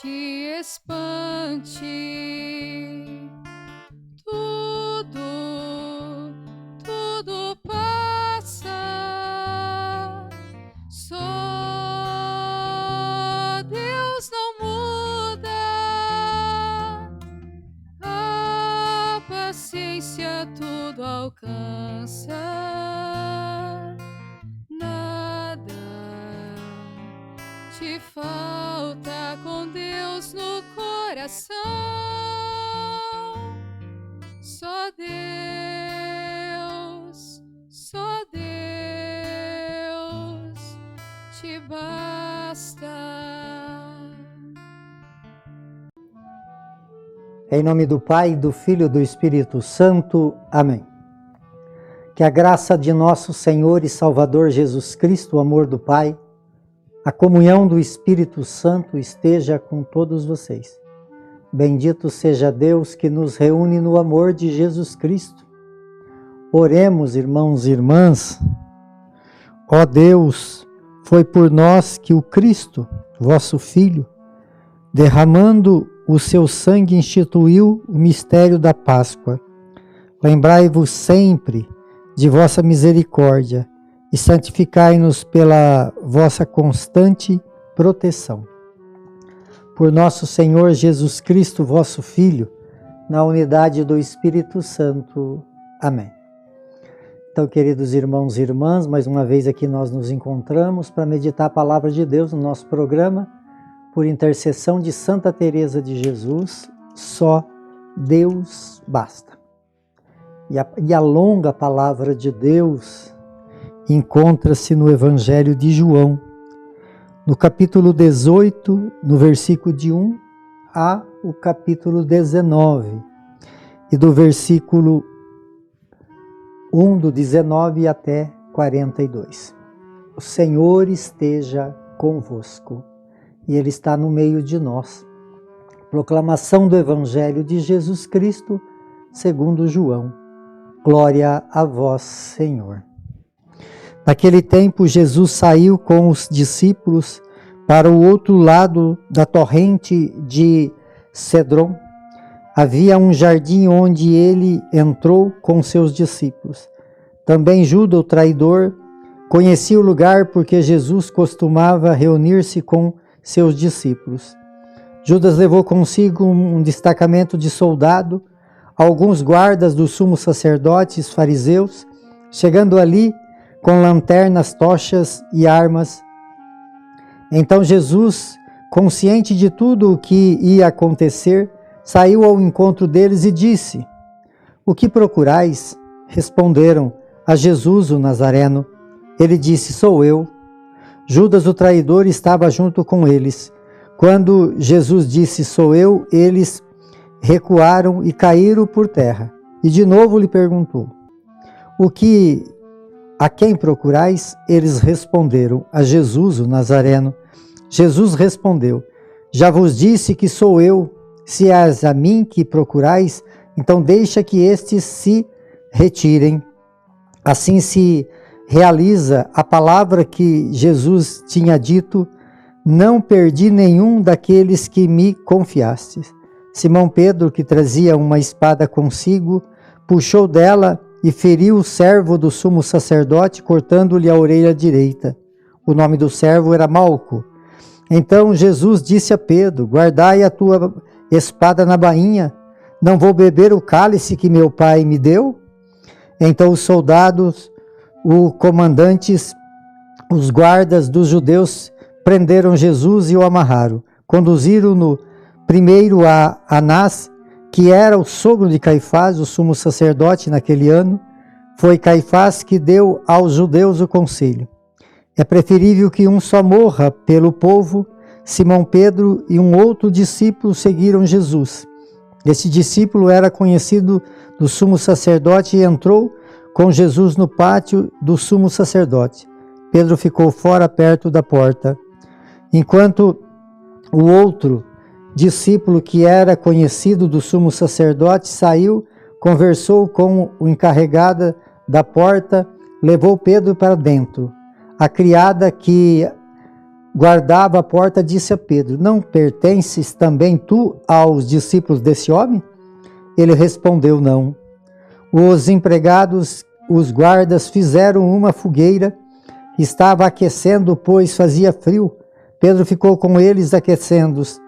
te espante. Tudo passa. Só Deus não muda. A paciência tudo alcança. Nada te falta com Deus no coração. Só Deus te basta. Em nome do Pai, do Filho e do Espírito Santo. Amém. Que a graça de nosso Senhor e Salvador Jesus Cristo, o amor do Pai, a comunhão do Espírito Santo esteja com todos vocês. Bendito seja Deus que nos reúne no amor de Jesus Cristo. Oremos, irmãos e irmãs. Ó Deus, foi por nós que o Cristo, vosso Filho, derramando o seu sangue, instituiu o mistério da Páscoa. Lembrai-vos sempre de vossa misericórdia e santificai-nos pela vossa constante proteção. Por nosso Senhor Jesus Cristo, vosso Filho, na unidade do Espírito Santo. Amém. Então, queridos irmãos e irmãs, mais uma vez aqui nós nos encontramos para meditar a palavra de Deus no nosso programa, por intercessão de Santa Teresa de Jesus, só Deus basta. E a longa palavra de Deus encontra-se no Evangelho de João, no capítulo 18, no versículo de 1 a o capítulo 19, e do versículo 1 do 19 até 42. O Senhor esteja convosco, e Ele está no meio de nós. Proclamação do Evangelho de Jesus Cristo, segundo João. Glória a vós, Senhor. Naquele tempo, Jesus saiu com os discípulos para o outro lado da torrente de Cedron. Havia um jardim onde ele entrou com seus discípulos. Também Judas, o traidor, conhecia o lugar porque Jesus costumava reunir-se com seus discípulos. Judas levou consigo um destacamento de soldado, alguns guardas dos sumos sacerdotes fariseus, chegando ali com lanternas, tochas e armas. Então Jesus, consciente de tudo o que ia acontecer, saiu ao encontro deles e disse: "O que procurais?" Responderam: "A Jesus, o Nazareno." Ele disse: "Sou eu." Judas, o traidor, estava junto com eles. Quando Jesus disse: "Sou eu", eles recuaram e caíram por terra. E de novo lhe perguntou: "A quem procurais?" Eles responderam: "A Jesus, o Nazareno." Jesus respondeu: "Já vos disse que sou eu. Se és a mim que procurais, então deixa que estes se retirem." Assim se realiza a palavra que Jesus tinha dito: "Não perdi nenhum daqueles que me confiastes." Simão Pedro, que trazia uma espada consigo, puxou dela e feriu o servo do sumo sacerdote, cortando-lhe a orelha direita. O nome do servo era Malco. Então Jesus disse a Pedro: "Guardai a tua espada na bainha. Não vou beber o cálice que meu pai me deu?" Então os soldados, os comandantes, os guardas dos judeus prenderam Jesus e o amarraram. Conduziram-no primeiro a Anás, que era o sogro de Caifás, o sumo sacerdote naquele ano. Foi Caifás que deu aos judeus o conselho: "É preferível que um só morra pelo povo." Simão Pedro e um outro discípulo seguiram Jesus. Esse discípulo era conhecido do sumo sacerdote e entrou com Jesus no pátio do sumo sacerdote. Pedro ficou fora, perto da porta, enquanto o outro discípulo, que era conhecido do sumo sacerdote, saiu, conversou com o encarregado da porta, levou Pedro para dentro. A criada que guardava a porta, disse a Pedro: não pertences também tu aos discípulos desse homem? Ele respondeu: não. Os empregados, os guardas, fizeram uma fogueira, estava aquecendo, pois fazia frio. Pedro ficou com eles aquecendo-os.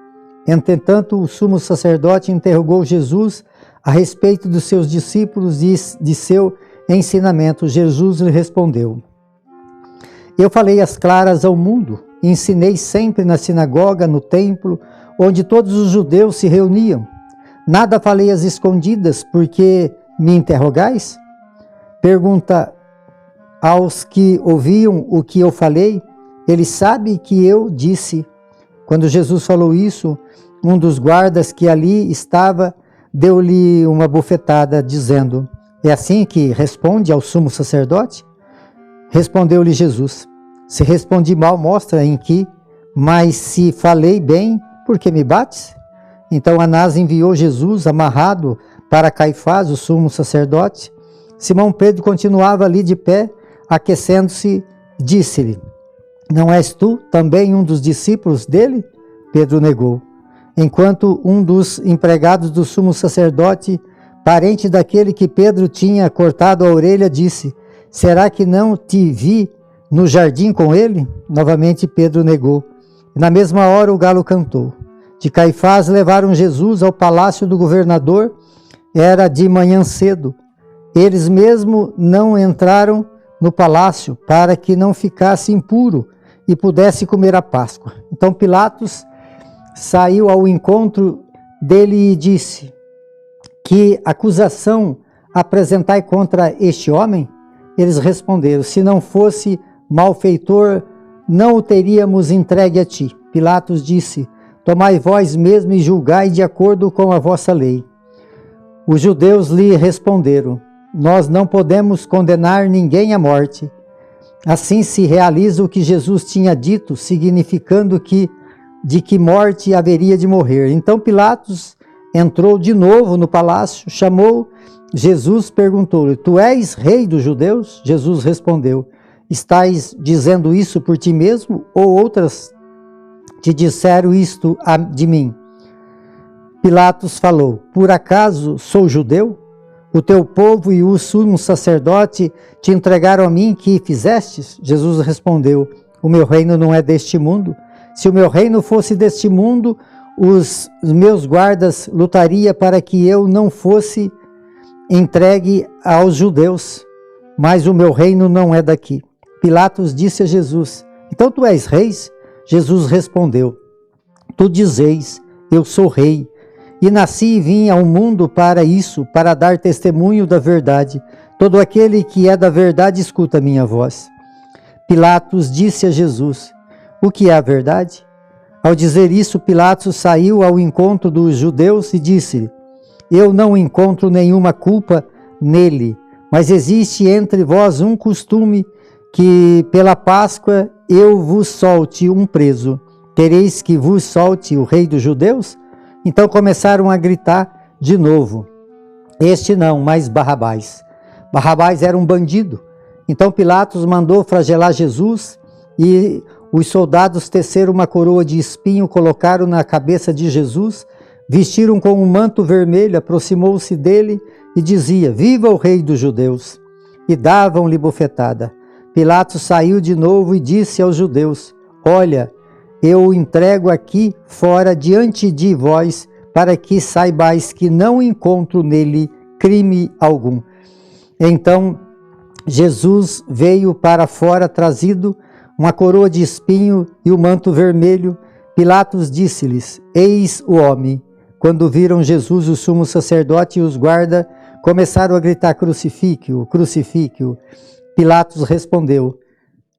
Entretanto, o sumo sacerdote interrogou Jesus a respeito dos seus discípulos e de seu ensinamento. Jesus lhe respondeu: eu falei às claras ao mundo, ensinei sempre na sinagoga, no templo, onde todos os judeus se reuniam. Nada falei às escondidas, porque me interrogais? Pergunta aos que ouviam o que eu falei. Ele sabe que eu disse. Quando Jesus falou isso, um dos guardas que ali estava deu-lhe uma bofetada, dizendo: é assim que responde ao sumo sacerdote? Respondeu-lhe Jesus: se respondi mal, mostra em que, mas se falei bem, por que me bates? Então Anás enviou Jesus amarrado para Caifás, o sumo sacerdote. Simão Pedro continuava ali de pé, aquecendo-se, disse-lhe: não és tu também um dos discípulos dele? Pedro negou. Enquanto um dos empregados do sumo sacerdote, parente daquele que Pedro tinha cortado a orelha, disse: será que não te vi no jardim com ele? Novamente Pedro negou. Na mesma hora o galo cantou. De Caifás levaram Jesus ao palácio do governador. Era de manhã cedo. Eles mesmo não entraram no palácio para que não ficasse impuro e pudesse comer a Páscoa. Então Pilatos saiu ao encontro dele e disse: que acusação apresentai contra este homem? Eles responderam: se não fosse malfeitor, não o teríamos entregue a ti. Pilatos disse: tomai vós mesmo e julgai de acordo com a vossa lei. Os judeus lhe responderam: nós não podemos condenar ninguém à morte. Assim se realiza o que Jesus tinha dito, significando que de que morte haveria de morrer. Então Pilatos entrou de novo no palácio, chamou Jesus, perguntou-lhe: tu és rei dos judeus? Jesus respondeu: estás dizendo isso por ti mesmo, ou outras te disseram isto de mim? Pilatos falou: por acaso sou judeu? O teu povo e o sumo sacerdote te entregaram a mim, que fizestes? Jesus respondeu: o meu reino não é deste mundo. Se o meu reino fosse deste mundo, os meus guardas lutariam para que eu não fosse entregue aos judeus. Mas o meu reino não é daqui. Pilatos disse a Jesus: então tu és rei? Jesus respondeu: tu dizeis, eu sou rei. E nasci e vim ao mundo para isso, para dar testemunho da verdade. Todo aquele que é da verdade escuta a minha voz. Pilatos disse a Jesus: o que é a verdade? Ao dizer isso, Pilatos saiu ao encontro dos judeus e disse: eu não encontro nenhuma culpa nele, mas existe entre vós um costume que pela Páscoa eu vos solte um preso. Quereis que vos solte o rei dos judeus? Então começaram a gritar de novo: este não, mas Barrabás. Barrabás era um bandido. Então Pilatos mandou flagelar Jesus e os soldados teceram uma coroa de espinho, colocaram na cabeça de Jesus, vestiram com um manto vermelho, aproximou-se dele e dizia: viva o rei dos judeus! E davam-lhe bofetada. Pilatos saiu de novo e disse aos judeus: olha, eu o entrego aqui fora diante de vós, para que saibais que não encontro nele crime algum. Então Jesus veio para fora, trazido uma coroa de espinho e o manto vermelho. Pilatos disse-lhes: eis o homem. Quando viram Jesus, o sumo sacerdote e os guardas começaram a gritar: crucifique-o, crucifique-o. Pilatos respondeu: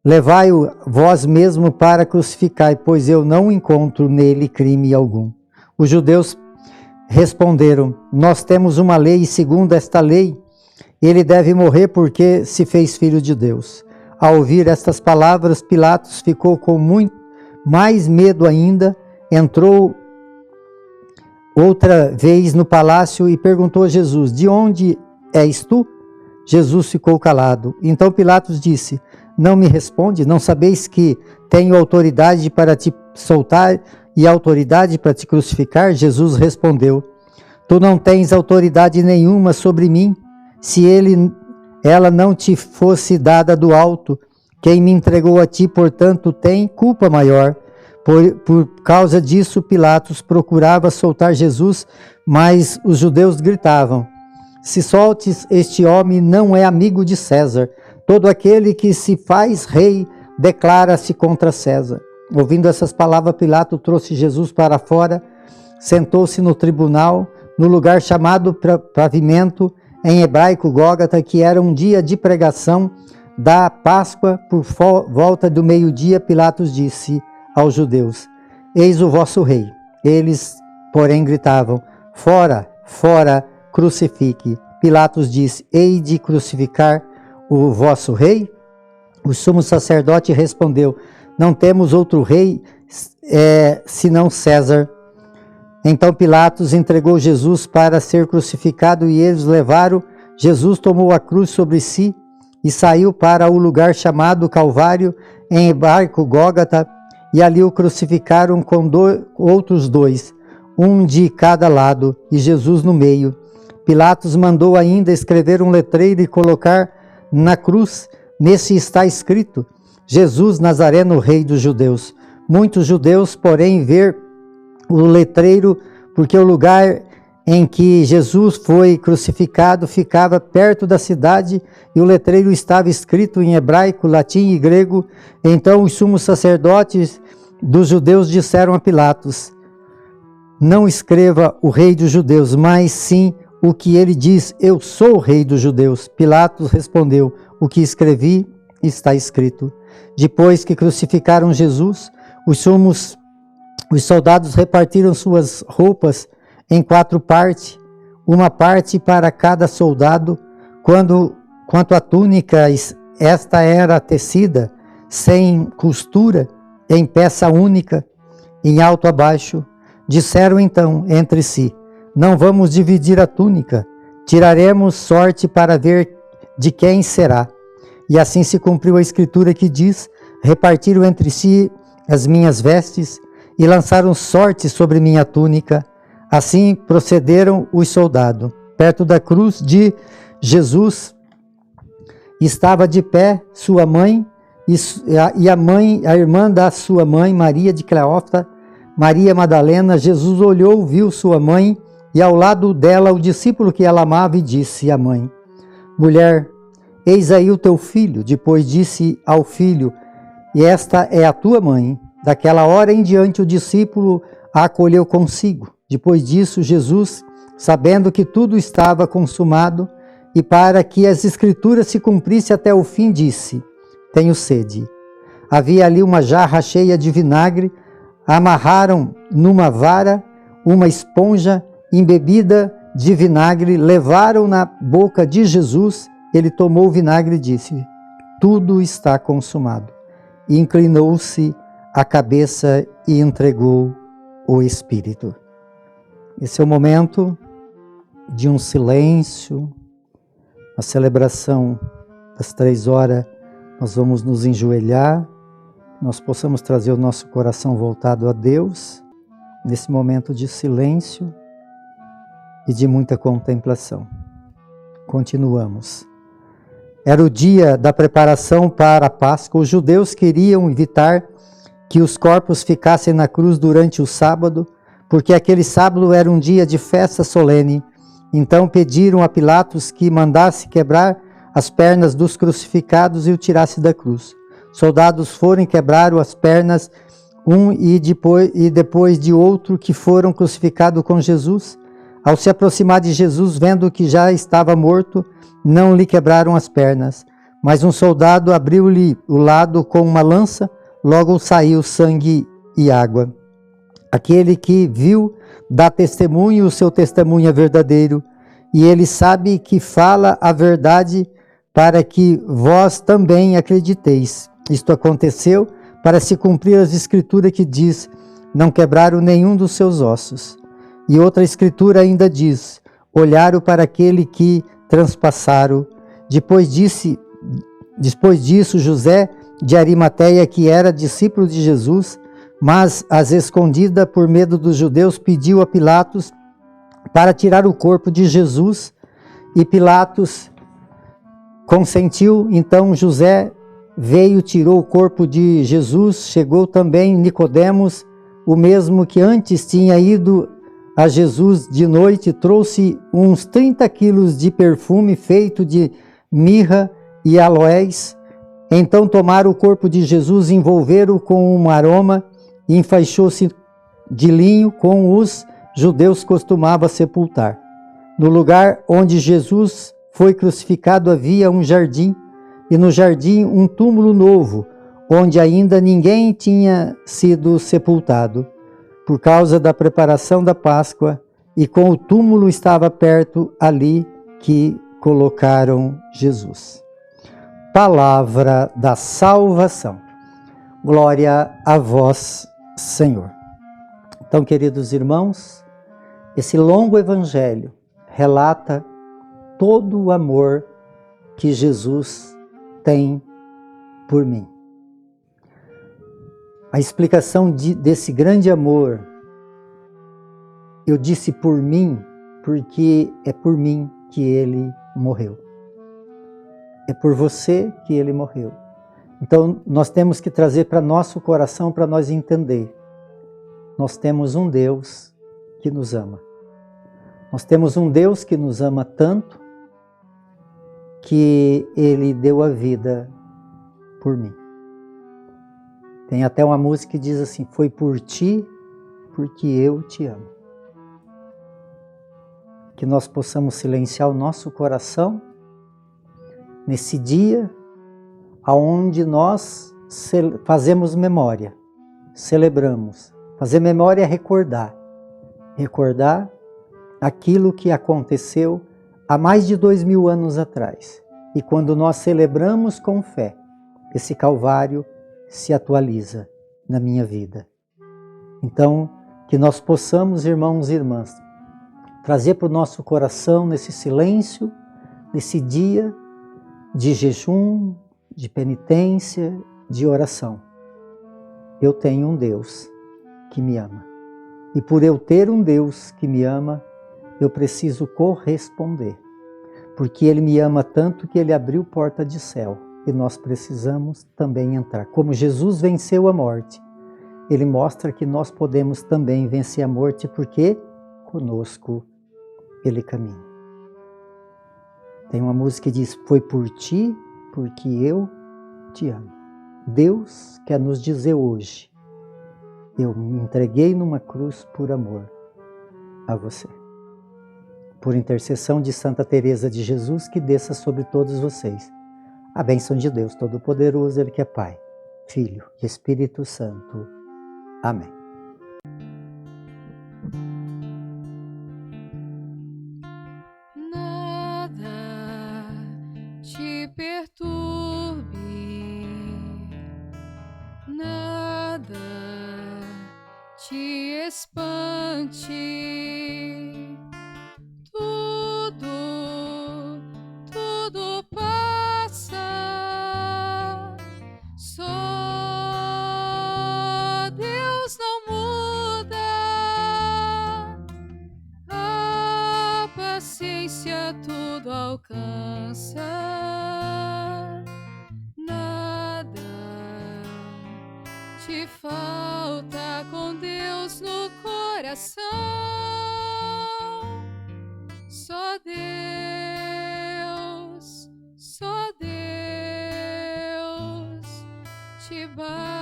levai-o vós mesmo para crucificar, pois eu não encontro nele crime algum. Os judeus responderam: nós temos uma lei, e segundo esta lei, ele deve morrer porque se fez filho de Deus. Ao ouvir estas palavras, Pilatos ficou com muito mais medo ainda, entrou outra vez no palácio e perguntou a Jesus: de onde és tu? Jesus ficou calado. Então Pilatos disse: não me responde? Não sabeis que tenho autoridade para te soltar e autoridade para te crucificar? Jesus respondeu: tu não tens autoridade nenhuma sobre mim, se ela não te fosse dada do alto. Quem me entregou a ti, portanto, tem culpa maior. Por causa disso, Pilatos procurava soltar Jesus, mas os judeus gritavam: se soltes este homem, não é amigo de César. Todo aquele que se faz rei declara-se contra César. Ouvindo essas palavras, Pilatos trouxe Jesus para fora, sentou-se no tribunal, no lugar chamado Pavimento, em hebraico Gólgota, que era um dia de pregação da Páscoa. Por volta do meio-dia, Pilatos disse aos judeus: eis o vosso rei. Eles, porém, gritavam: fora, fora, crucifique. Pilatos disse: hei de crucificar o vosso rei? O sumo sacerdote respondeu: não temos outro rei senão César. Então Pilatos entregou Jesus para ser crucificado e eles levaram. Jesus tomou a cruz sobre si e saiu para o lugar chamado Calvário, em hebraico Gólgota, e ali o crucificaram com outros dois, um de cada lado, e Jesus no meio. Pilatos mandou ainda escrever um letreiro e colocar na cruz: nesse está escrito: Jesus Nazareno, Rei dos Judeus. Muitos judeus, porém, ver o letreiro, porque o lugar em que Jesus foi crucificado ficava perto da cidade e o letreiro estava escrito em hebraico, latim e grego. Então os sumos sacerdotes dos judeus disseram a Pilatos: não escreva o Rei dos Judeus, mas sim o que ele diz: eu sou o Rei dos Judeus. Pilatos respondeu: o que escrevi está escrito. Depois que crucificaram Jesus, os soldados repartiram suas roupas em 4 partes, uma parte para cada soldado. Quanto à túnica, esta era tecida sem costura, em peça única, em alto a baixo. Disseram então entre si: não vamos dividir a túnica, tiraremos sorte para ver de quem será. E assim se cumpriu a escritura que diz: repartiram entre si as minhas vestes e lançaram sorte sobre minha túnica. Assim procederam os soldados. Perto da cruz de Jesus estava de pé sua mãe a irmã da sua mãe, Maria de Cleófas, Maria Madalena. Jesus olhou, viu sua mãe e ao lado dela o discípulo que ela amava e disse à mãe: mulher, eis aí o teu filho. Depois disse ao filho: e esta é a tua mãe. Daquela hora em diante o discípulo a acolheu consigo. Depois disso, Jesus, sabendo que tudo estava consumado e para que as escrituras se cumprissem até o fim, disse: tenho sede. Havia ali uma jarra cheia de vinagre. Amarraram numa vara uma esponja embebida de vinagre, levaram na boca de Jesus. Ele tomou o vinagre e disse: tudo está consumado. E inclinou-se a cabeça e entregou o Espírito. Esse é o momento de um silêncio, a celebração das 3 horas. Nós vamos nos enjoelhar, nós possamos trazer o nosso coração voltado a Deus, nesse momento de silêncio e de muita contemplação. Continuamos. Era o dia da preparação para a Páscoa. Os judeus queriam evitar que os corpos ficassem na cruz durante o sábado, porque aquele sábado era um dia de festa solene. Então pediram a Pilatos que mandasse quebrar as pernas dos crucificados e o tirasse da cruz. Soldados foram e quebraram as pernas, um e depois de outro, que foram crucificados com Jesus. Ao se aproximar de Jesus, vendo que já estava morto, não lhe quebraram as pernas. Mas um soldado abriu-lhe o lado com uma lança, logo saiu sangue e água. Aquele que viu dá testemunho, o seu testemunho é verdadeiro, e ele sabe que fala a verdade, para que vós também acrediteis. Isto aconteceu para se cumprir as escrituras que diz: não quebraram nenhum dos seus ossos. E outra escritura ainda diz: olharam para aquele que transpassaram. Depois Depois disso, José de Arimateia, que era discípulo de Jesus, mas às escondidas por medo dos judeus, pediu a Pilatos para tirar o corpo de Jesus, e Pilatos consentiu. Então José veio, tirou o corpo de Jesus. Chegou também Nicodemos, o mesmo que antes tinha ido a Jesus de noite, trouxe uns 30 quilos de perfume feito de mirra e aloés. Então tomaram o corpo de Jesus, envolveram com um aroma e enfaixou-se de linho, como os judeus costumavam sepultar. No lugar onde Jesus foi crucificado havia um jardim, e no jardim um túmulo novo, onde ainda ninguém tinha sido sepultado, por causa da preparação da Páscoa, e com o túmulo estava perto, ali que colocaram Jesus. Palavra da salvação. Glória a vós, Senhor. Então, queridos irmãos, esse longo evangelho relata todo o amor que Jesus tem por mim. A explicação desse grande amor, eu disse por mim, porque é por mim que ele morreu. É por você que ele morreu. Então, nós temos que trazer para nosso coração, para nós entender. Nós temos um Deus que nos ama. Nós temos um Deus que nos ama tanto que ele deu a vida por mim. Tem até uma música que diz assim: foi por ti, porque eu te amo. Que nós possamos silenciar o nosso coração nesse dia aonde nós fazemos memória, celebramos. Fazer memória é recordar. Recordar aquilo que aconteceu há mais de 2000 anos atrás. E quando nós celebramos com fé, esse Calvário se atualiza na minha vida. Então, que nós possamos, irmãos e irmãs, trazer para o nosso coração, nesse silêncio, nesse dia de jejum, de penitência, de oração. Eu tenho um Deus que me ama. E por eu ter um Deus que me ama, eu preciso corresponder. Porque Ele me ama tanto que Ele abriu porta de céu. E nós precisamos também entrar. Como Jesus venceu a morte, Ele mostra que nós podemos também vencer a morte, porque conosco Ele caminha. Tem uma música que diz: foi por ti, porque eu te amo. Deus quer nos dizer hoje: eu me entreguei numa cruz por amor a você. Por intercessão de Santa Teresa de Jesus, que desça sobre todos vocês a bênção de Deus Todo-Poderoso, Ele que é Pai, Filho e Espírito Santo. Amém. Nada te perturbe, nada te espante, tudo passa, só Deus não muda, a paciência tudo alcança, nada te falta com Deus no coração, só Deus te basta.